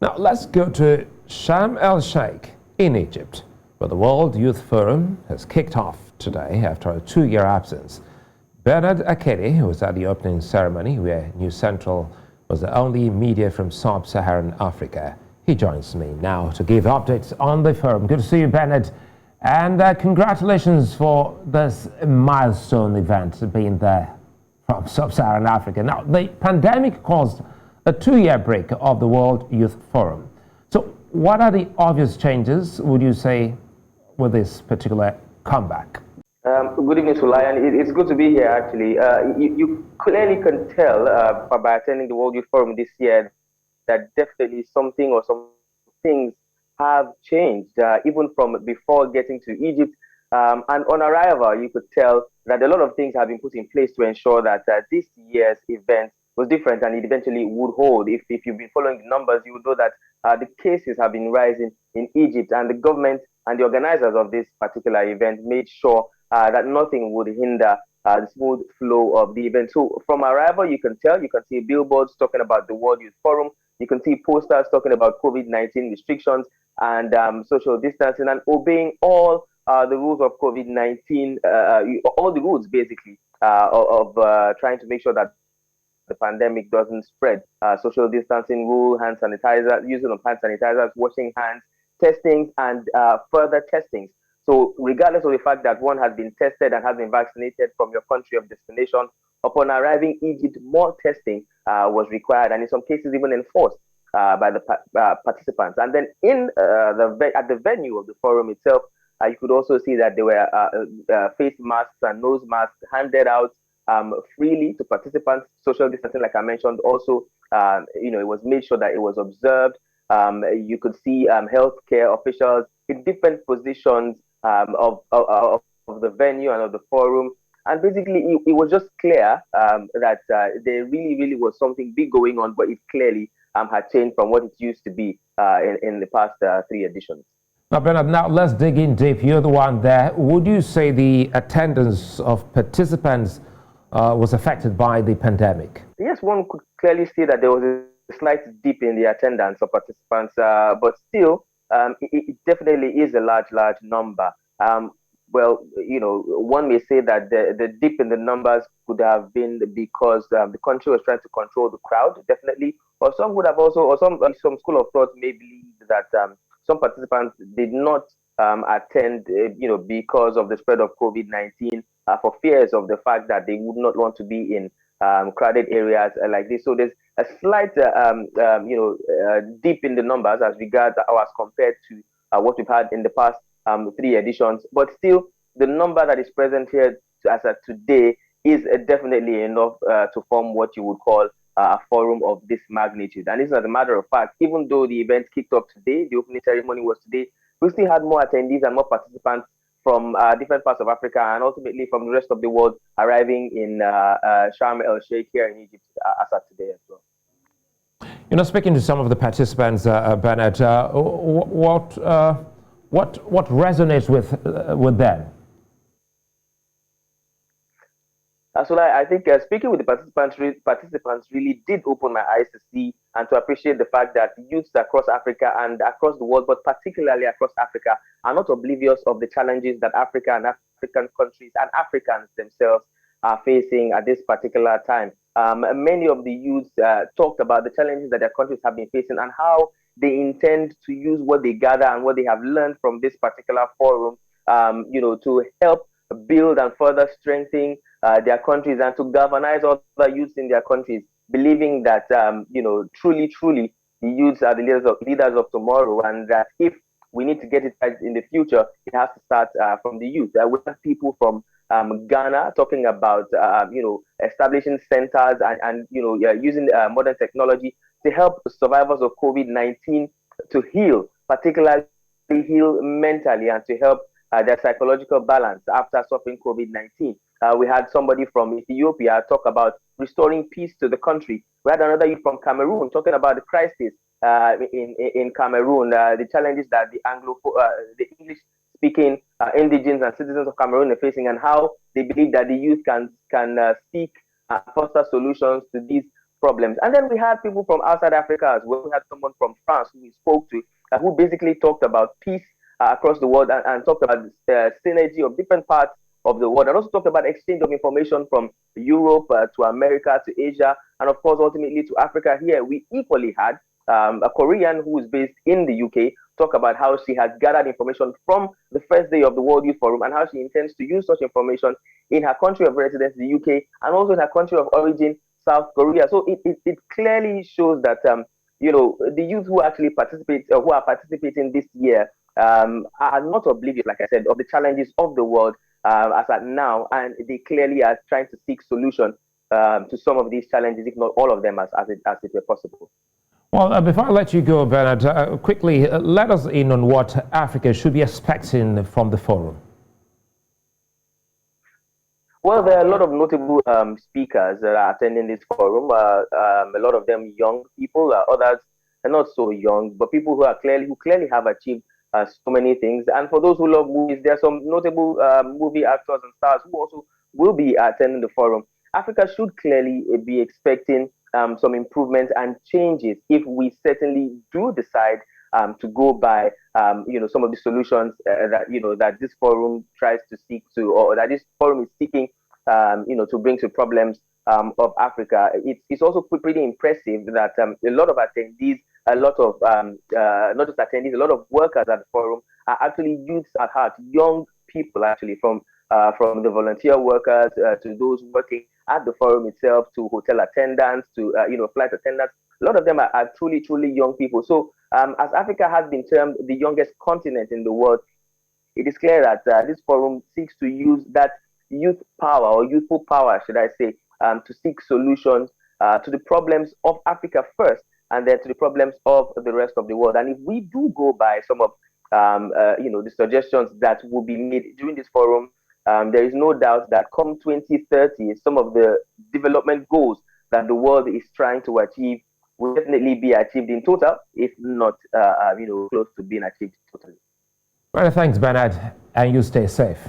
Now let's go to Sharm el-Sheikh in Egypt, where the World Youth Forum has kicked off today after a 2-year absence. Bernard Akede, who was at the opening ceremony, where News Central was the only media from Sub-Saharan Africa. He joins me now to give updates on the forum. Good to see you, Bernard. And congratulations for this milestone event being there from Sub-Saharan Africa. Now, the pandemic caused a 2-year break of the World Youth Forum. So what are the obvious changes, would you say, with this particular comeback? Good evening, Sulayan. It's good to be here, actually. You clearly can tell by attending the World Youth Forum this year that definitely something or some things have changed, even from before getting to Egypt. And on arrival, you could tell that a lot of things have been put in place to ensure that this year's event was different and it eventually would hold. If you've been following the numbers, you would know that the cases have been rising in Egypt, and the government and the organizers of this particular event made sure that nothing would hinder the smooth flow of the event. So from arrival, you can see billboards talking about the World Youth Forum. You can see posters talking about COVID-19 restrictions and social distancing and obeying all the rules of COVID-19, all the rules basically of trying to make sure that the pandemic doesn't spread. Social distancing rule, hand sanitizer, using of hand sanitizers, washing hands, testings, and further testings. So regardless of the fact that one has been tested and has been vaccinated from your country of destination, upon arriving Egypt, more testing was required, and in some cases even enforced by the participants. And then at the venue of the forum itself, you could also see that there were face masks and nose masks handed out freely to participants. Social distancing, like I mentioned, also it was made sure that it was observed. You could see healthcare officials in different positions of the venue and of the forum. And basically, it was just clear that there really was something big going on, but it clearly had changed from what it used to be in the past 3 editions. Now, Bernard, now let's dig in deep. You're the one there. Would you say the attendance of participants was affected by the pandemic? Yes, one could clearly see that there was a slight dip in the attendance of participants, but still, it definitely is a large number. Well, one may say that the dip in the numbers could have been because the country was trying to control the crowd, definitely. Or some would have also, or some school of thought may believe that some participants did not attend, because of the spread of COVID-19, for fears of the fact that they would not want to be in crowded areas like this. So there's a slight, dip in the numbers as regards as compared to what we've had in the past 3 editions. But still, the number that is present here as of today is definitely enough to form what you would call a forum of this magnitude. And this is as a matter of fact, even though the event kicked off today, the opening ceremony was today, we still had more attendees and more participants from different parts of Africa and ultimately from the rest of the world arriving in Sharm el-Sheikh here in Egypt as of today as well. Speaking to some of the participants, Bernard, what resonates with them? So I think speaking with the participants really did open my eyes to see and to appreciate the fact that youths across Africa and across the world, but particularly across Africa, are not oblivious of the challenges that Africa and African countries and Africans themselves are facing at this particular time. Many of the youths talked about the challenges that their countries have been facing and how they intend to use what they gather and what they have learned from this particular forum, to help build and further strengthen their countries and to galvanize other youths in their countries, believing that truly the youths are the leaders of tomorrow, and that if we need to get it right in the future, it has to start from the youth. We have people from Ghana talking about establishing centers and using modern technology to help survivors of COVID-19 to heal, particularly heal mentally and to help their psychological balance after suffering COVID-19. We had somebody from Ethiopia talk about restoring peace to the country. We had another youth from Cameroon talking about the crisis in Cameroon, the challenges that the English-speaking indigenes and citizens of Cameroon are facing, and how they believe that the youth can seek foster solutions to these problems. And then we had people from outside Africa as well. We had someone from France who we spoke to, who basically talked about peace across the world, and talked about the synergy of different parts of the world, and also talked about exchange of information from Europe to America to Asia, and of course ultimately to Africa. Here we equally had a Korean who is based in the UK talk about how she has gathered information from the first day of the World Youth Forum and how she intends to use such information in her country of residence, the UK, and also in her country of origin, South Korea. So it clearly shows that the youth who actually participate, who are participating this year, are not oblivious, like I said, of the challenges of the world as at now, and they clearly are trying to seek solution to some of these challenges, if not all of them, as it were possible. Well, before I let you go, Bernard, quickly let us in on what Africa should be expecting from the forum. Well, there are a lot of notable speakers that are attending this forum. A lot of them young people, others are not so young, but people who clearly have achieved so many things. And for those who love movies, there are some notable movie actors and stars who also will be attending the forum. Africa should clearly be expecting some improvements and changes if we certainly do decide to go by some of the solutions that this forum tries to seek to, or that this forum is seeking to bring to problems of Africa. It's also pretty impressive that a lot of attendees, a lot of not just attendees, a lot of workers at the forum are actually youths at heart, young people actually, from the volunteer workers to those working at the forum itself, to hotel attendants, to flight attendants. A lot of them are truly, truly young people. So as Africa has been termed the youngest continent in the world, it is clear that this forum seeks to use that youth power, or youthful power, should I say, to seek solutions to the problems of Africa first, and then to the problems of the rest of the world. And if we do go by some of the suggestions that will be made during this forum, there is no doubt that come 2030, some of the development goals that the world is trying to achieve will definitely be achieved in total, if not close to being achieved totally. Well, thanks, Bernard, and you stay safe.